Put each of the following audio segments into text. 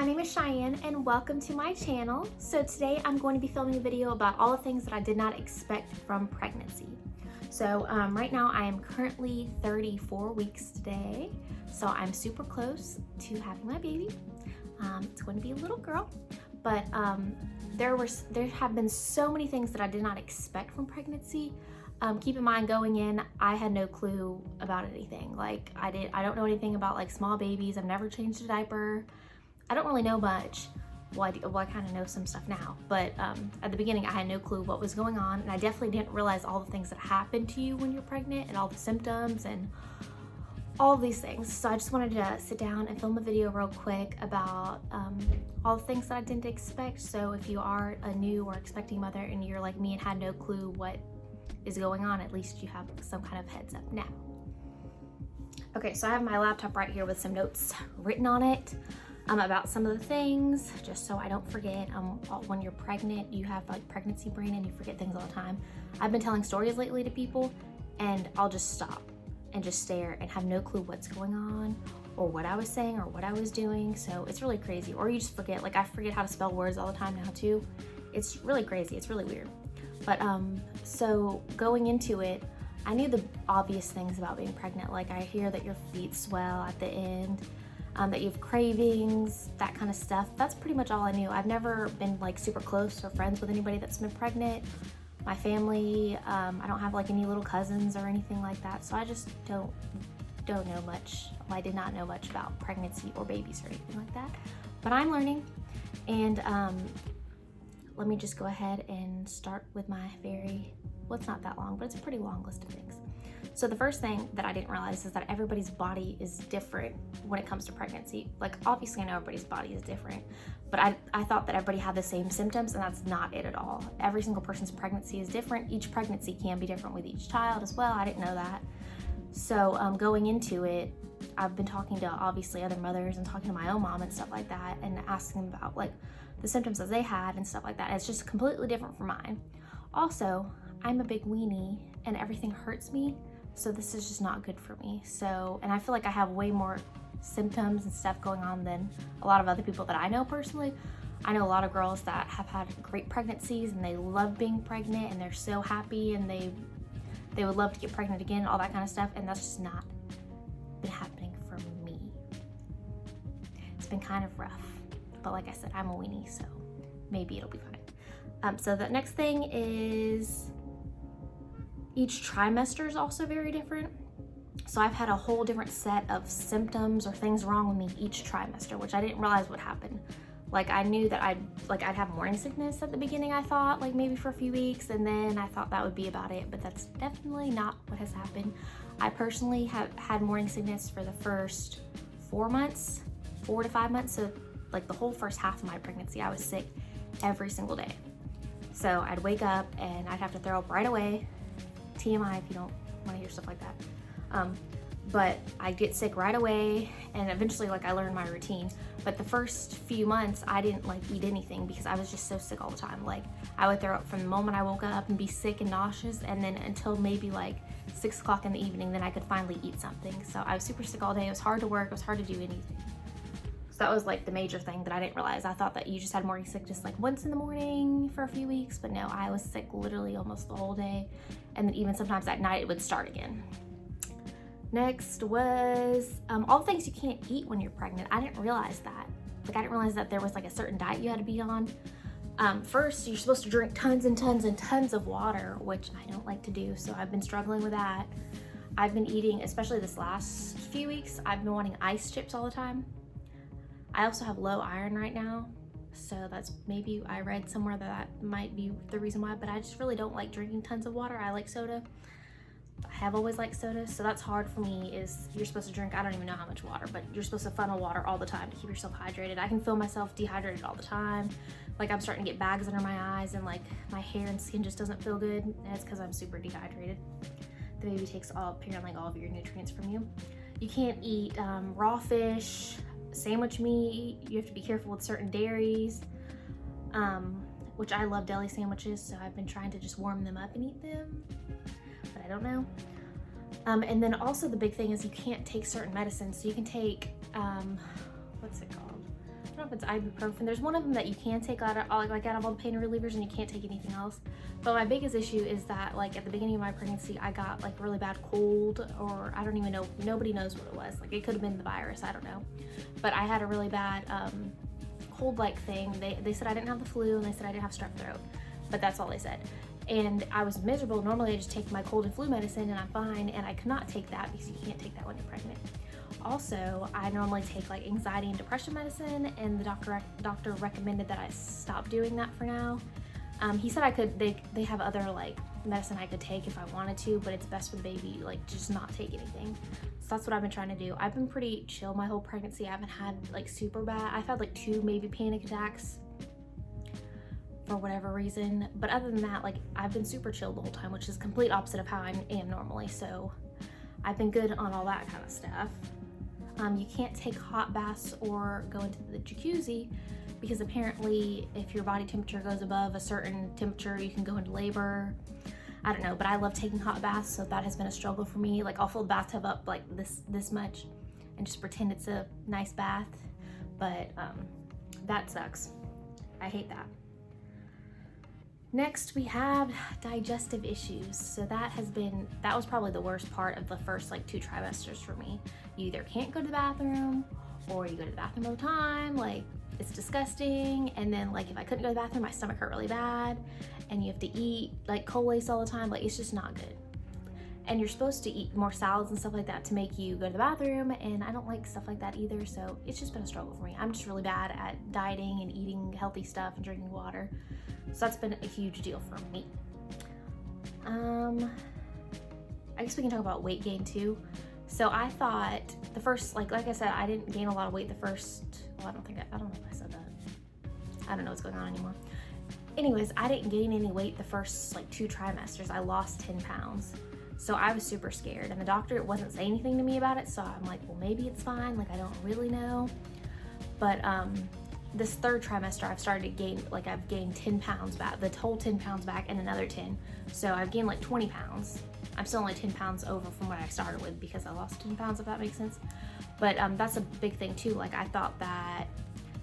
My name is Cheyenne and welcome to my channel. So today I'm going to be filming a video about all the things that I did not expect from pregnancy. So right now I am currently 34 weeks today. So I'm super close to having my baby. It's going to be a little girl, but there have been so many things that I did not expect from pregnancy. Keep in mind, going in, I had no clue about anything. Like I don't know anything about like small babies. I've never changed a diaper. I don't really know much. Well, I kind of know some stuff now, but at the beginning I had no clue what was going on, and I definitely didn't realize all the things that happen to you when you're pregnant and all the symptoms and all these things. So I just wanted to sit down and film a video real quick about all the things that I didn't expect. So if you are a new or expecting mother and you're like me and had no clue what is going on, at least you have some kind of heads up now. Okay, so I have my laptop right here with some notes written on it about some of the things, just so I don't forget. When you're pregnant, you have like pregnancy brain and you forget things all the time. I've been telling stories lately to people and I'll just stop and just stare and have no clue what's going on or what I was saying or what I was doing. So it's really crazy. Or you just forget. Like I forget how to spell words all the time now too. It's really crazy. It's really weird. But so going into it, I knew the obvious things about being pregnant. Like I hear that your feet swell at the end, that you have cravings, that kind of stuff. That's pretty much all I knew. I've never been like super close or friends with anybody that's been pregnant. My family, I don't have like any little cousins or anything like that. So I just don't know much. Well, I did not know much about pregnancy or babies or anything like that. But I'm learning, and let me just go ahead and start with my well, it's not that long, but it's a pretty long list of things. So the first thing that I didn't realize is that everybody's body is different when it comes to pregnancy. Like obviously I know everybody's body is different, but I thought that everybody had the same symptoms, and that's not it at all. Every single person's pregnancy is different. Each pregnancy can be different with each child as well. I didn't know that. So going into it, I've been talking to obviously other mothers and talking to my own mom and stuff like that, and asking them about like the symptoms that they had and stuff like that. And it's just completely different from mine. Also, I'm a big weenie and everything hurts me. So this is just not good for me. So, and I feel like I have way more symptoms and stuff going on than a lot of other people that I know personally. I know a lot of girls that have had great pregnancies and they love being pregnant and they're so happy and they would love to get pregnant again, all that kind of stuff. And that's just not been happening for me. It's been kind of rough, but like I said, I'm a weenie, so maybe it'll be fine. So the next thing is each trimester is also very different. So I've had a whole different set of symptoms or things wrong with me each trimester, which I didn't realize would happen. Like I knew that I'd have morning sickness at the beginning, I thought, like maybe for a few weeks, and then I thought that would be about it, but that's definitely not what has happened. I personally have had morning sickness for the first 4 months, 4 to 5 months. So like the whole first half of my pregnancy, I was sick every single day. So I'd wake up and I'd have to throw up right away. TMI if you don't want to hear stuff like that. But I'd get sick right away, and eventually like I learned my routine. But the first few months I didn't like eat anything because I was just so sick all the time. Like I would throw up from the moment I woke up and be sick and nauseous, and then until maybe like 6 o'clock in the evening, then I could finally eat something. So I was super sick all day. It was hard to work. It was hard to do anything. So that was like the major thing that I didn't realize. I thought that you just had morning sickness like once in the morning for a few weeks, but no, I was sick literally almost the whole day. And then even sometimes at night it would start again. Next was all the things you can't eat when you're pregnant. I didn't realize that. Like I didn't realize that there was like a certain diet you had to be on. First, you're supposed to drink tons and tons and tons of water, which I don't like to do. So I've been struggling with that. I've been eating, especially this last few weeks, I've been wanting ice chips all the time. I also have low iron right now. So that's maybe, I read somewhere that might be the reason why, but I just really don't like drinking tons of water. I like soda. I have always liked soda, so that's hard for me. Is you're supposed to drink, I don't even know how much water, but you're supposed to funnel water all the time to keep yourself hydrated. I can feel myself dehydrated all the time. Like I'm starting to get bags under my eyes, and like my hair and skin just doesn't feel good, and it's because I'm super dehydrated. The baby takes apparently all of your nutrients from you. You can't eat raw fish, sandwich meat. You have to be careful with certain dairies, which I love deli sandwiches, so I've been trying to just warm them up and eat them, but I don't know. And then also the big thing is you can't take certain medicines. So you can take, what's it called? I know if it's ibuprofen. There's one of them that you can take out of all the pain relievers, and you can't take anything else. But my biggest issue is that like at the beginning of my pregnancy, I got like really bad cold, or I don't even know, nobody knows what it was. Like it could have been the virus, I don't know. But I had a really bad cold-like thing. They said I didn't have the flu, and they said I didn't have strep throat, but that's all they said. And I was miserable. Normally I just take my cold and flu medicine and I'm fine, and I could not take that because you can't take that when you're pregnant. Also, I normally take like anxiety and depression medicine, and the doctor recommended that I stop doing that for now. He said I could, they have other like medicine I could take if I wanted to, but it's best for the baby, like just not take anything. So that's what I've been trying to do. I've been pretty chill my whole pregnancy. I haven't had like super bad, I've had like 2 maybe panic attacks for whatever reason, but other than that, like I've been super chill the whole time, which is complete opposite of how I am normally. So I've been good on all that kind of stuff. You can't take hot baths or go into the jacuzzi because apparently if your body temperature goes above a certain temperature, you can go into labor. I don't know, but I love taking hot baths, so that has been a struggle for me. Like I'll fill the bathtub up like this much and just pretend it's a nice bath, but that sucks. I hate that. Next, we have digestive issues. So that was probably the worst part of the first like 2 trimesters for me. You either can't go to the bathroom, or you go to the bathroom all the time. Like it's disgusting. And then like if I couldn't go to the bathroom, my stomach hurt really bad. And you have to eat like Colace all the time. Like it's just not good. And you're supposed to eat more salads and stuff like that to make you go to the bathroom, and I don't like stuff like that either. So it's just been a struggle for me. I'm just really bad at dieting and eating healthy stuff and drinking water. So that's been a huge deal for me. I guess we can talk about weight gain too. So I thought the first, like I said, I didn't gain a lot of weight the first, well, I don't know if I said that. I don't know what's going on anymore. Anyways, I didn't gain any weight the first like 2 trimesters. I lost 10 pounds. So I was super scared, and the doctor wasn't saying anything to me about it. So I'm like, well, maybe it's fine. Like I don't really know. But this 3rd trimester, I've started to gain, like I've gained 10 pounds back, the whole 10 pounds back and another 10. So I've gained like 20 pounds. I'm still only 10 pounds over from what I started with because I lost 10 pounds, if that makes sense. But that's a big thing too. Like I thought that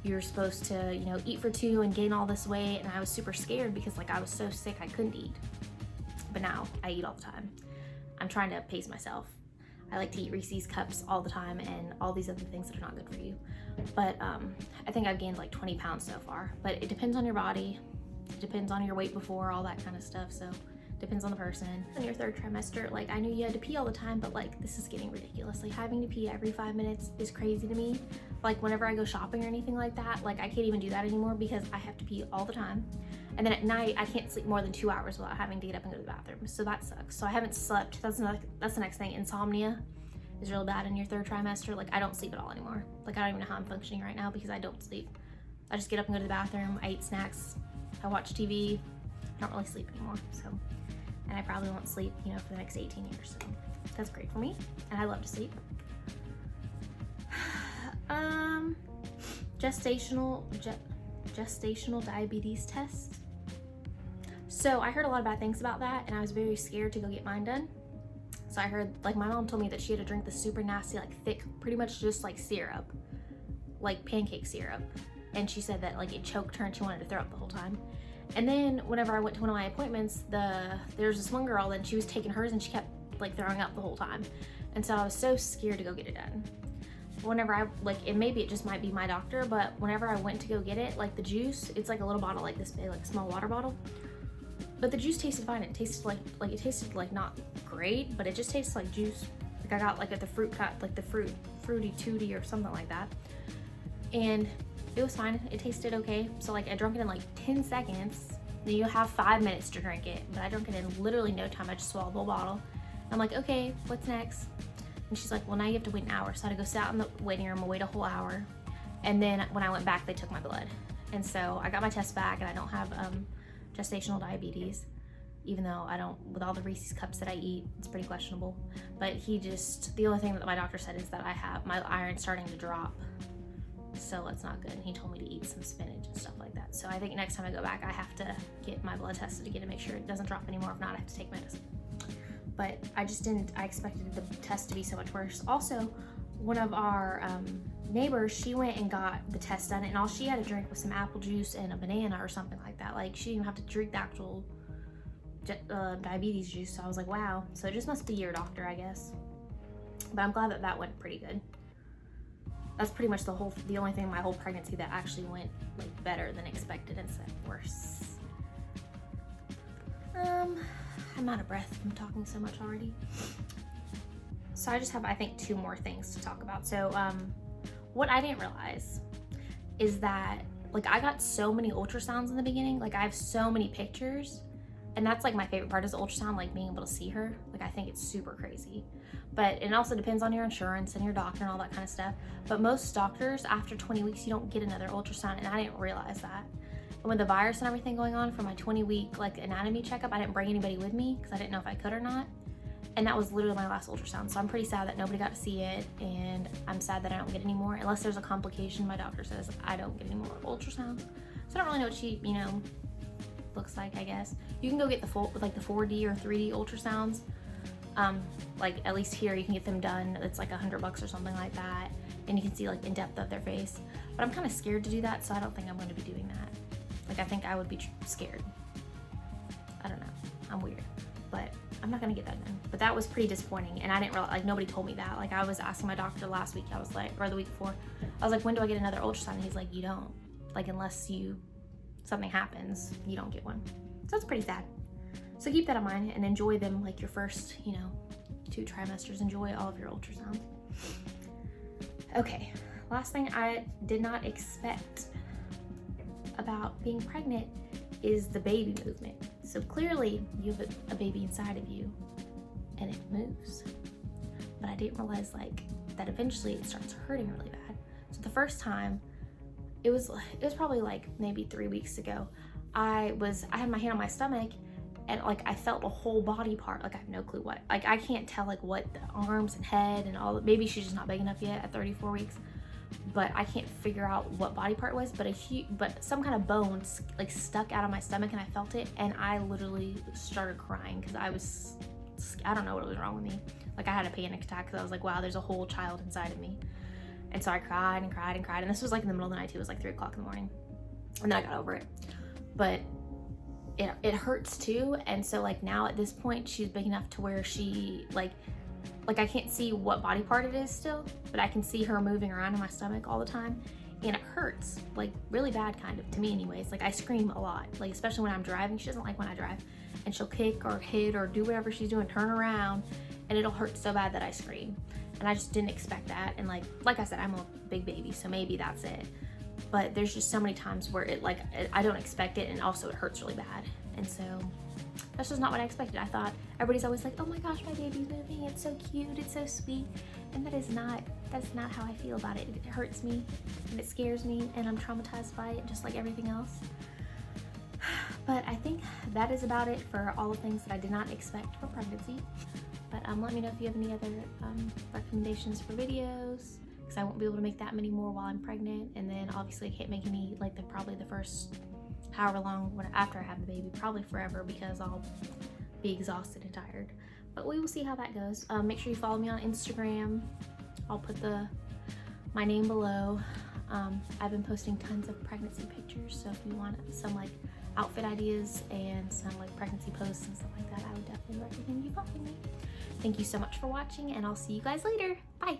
you're supposed to, you know, eat for 2 and gain all this weight. And I was super scared because like I was so sick I couldn't eat. But now I eat all the time. I'm trying to pace myself. I like to eat Reese's Cups all the time and all these other things that are not good for you. But I think I've gained like 20 pounds so far. But it depends on your body. It depends on your weight before, all that kind of stuff. So it depends on the person. In your 3rd trimester, like I knew you had to pee all the time, but like this is getting ridiculous. Like having to pee every 5 minutes is crazy to me. Like whenever I go shopping or anything like that, like I can't even do that anymore because I have to pee all the time. And then at night, I can't sleep more than 2 hours without having to get up and go to the bathroom. So that sucks. So I haven't slept. That's the next thing. Insomnia is real bad in your 3rd trimester. Like I don't sleep at all anymore. Like I don't even know how I'm functioning right now because I don't sleep. I just get up and go to the bathroom. I eat snacks. I watch TV. I don't really sleep anymore. So, and I probably won't sleep, you know, for the next 18 years. So that's great for me. And I love to sleep. Gestational diabetes test. So I heard a lot of bad things about that, and I was very scared to go get mine done. So I heard, like my mom told me that she had to drink the super nasty, like thick, pretty much just like syrup, like pancake syrup. And she said that like it choked her and she wanted to throw up the whole time. And then whenever I went to one of my appointments, there's this one girl and she was taking hers and she kept like throwing up the whole time. And so I was so scared to go get it done. Whenever I, like, and maybe it just might be my doctor, but whenever I went to go get it, like the juice, it's like a little bottle like this big, like a small water bottle. But the juice tasted fine. It tasted like not great, but it just tastes like juice. Like I got like at the fruit cut, like the fruity tooty or something like that. And it was fine. It tasted okay. So like I drank it in like 10 seconds. Then you have 5 minutes to drink it, but I drank it in literally no time. I just swallowed the whole bottle. I'm like, okay, what's next? And she's like, well, now you have to wait an hour. So I had to go sit out in the waiting room and wait a whole hour. And then when I went back, they took my blood. And so I got my test back and I don't have gestational diabetes, even though I don't, with all the Reese's Cups that I eat, it's pretty questionable. But the only thing that my doctor said is that I have, my iron's starting to drop. So that's not good. And he told me to eat some spinach and stuff like that. So I think next time I go back, I have to get my blood tested again to make sure it doesn't drop anymore. If not, I have to take medicine. But I expected the test to be so much worse. Also, one of our neighbor, she went and got the test done, and all she had to drink was some apple juice and a banana or something like that. Like, she didn't even have to drink the actual diabetes juice. So I was like, wow. So it just must be your doctor, I guess. But I'm glad that that went pretty good. That's pretty much the only thing in my whole pregnancy that actually went like better than expected instead of worse. I'm out of breath from talking so much already. So I just have, I think, 2 more things to talk about. So what I didn't realize is that like I got so many ultrasounds in the beginning. Like I have so many pictures, and that's like my favorite part is the ultrasound, like being able to see her. Like I think it's super crazy. But it also depends on your insurance and your doctor and all that kind of stuff. But most doctors, after 20 weeks, you don't get another ultrasound, and I didn't realize that. And with the virus and everything going on for my 20-week like anatomy checkup, I didn't bring anybody with me because I didn't know if I could or not. And that was literally my last ultrasound. So I'm pretty sad that nobody got to see it, and I'm sad that I don't get any more. Unless there's a complication, my doctor says I don't get any more ultrasounds. So I don't really know what she, you know, looks like, I guess. You can go get the full, like the 4D or 3D ultrasounds. Like at least here you can get them done. It's like $100 or something like that. And you can see like in depth of their face. But I'm kind of scared to do that, so I don't think I'm going to be doing that. Like I think I would be scared. I don't know. I'm weird. But I'm not gonna get that done. But that was pretty disappointing, and I didn't realize, like nobody told me that. Like I was asking my doctor last week, I was like, or the week before, I was like, when do I get another ultrasound? And he's like, you don't. Like unless something happens, you don't get one. So that's pretty sad. So keep that in mind and enjoy them like your first, 2 trimesters. Enjoy all of your ultrasounds. Okay, last thing I did not expect about being pregnant is the baby movement. So clearly you have a baby inside of you and it moves. But I didn't realize like that eventually it starts hurting really bad. So the first time, it was probably like maybe 3 weeks ago, I had my hand on my stomach, and like I felt a whole body part. Like I have no clue what. Like I can't tell like what the arms and head and all. Maybe she's just not big enough yet at 34 weeks. But I can't figure out what body part it was, but some kind of bone like stuck out of my stomach, and I felt it, and I literally started crying because I don't know what was wrong with me. Like I had a panic attack because I was like, wow, there's a whole child inside of me. And so I cried and cried and cried, and this was like in the middle of the night too. It was like 3 o'clock in the morning, and then I got over it. But it hurts too, and so like now at this point she's big enough to where she like I can't see what body part it is still, but I can see her moving around in my stomach all the time, and it hurts like really bad, kind of, to me anyways. Like I scream a lot, like especially when I'm driving. She doesn't like when I drive, and she'll kick or hit or do whatever she's doing, turn around, and it'll hurt so bad that I scream. And I just didn't expect that. And like I said, I'm a big baby, so maybe that's it. But there's just so many times where I don't expect it, and also it hurts really bad. And so that's just not what I expected. I thought everybody's always like, oh my gosh, my baby's moving, it's so cute, it's so sweet. And that's not how I feel about it. It hurts me and it scares me, and I'm traumatized by it just like everything else. But I think that is about it for all the things that I did not expect for pregnancy. But let me know if you have any other recommendations for videos, because I won't be able to make that many more while I'm pregnant. And then obviously I can't make any like probably the first however long after I have the baby, probably forever, because I'll be exhausted and tired. But we will see how that goes. Make sure you follow me on Instagram. I'll put my name below. I've been posting tons of pregnancy pictures, so if you want some like outfit ideas and some like pregnancy posts and stuff like that, I would definitely recommend you following me. Thank you so much for watching, and I'll see you guys later. Bye.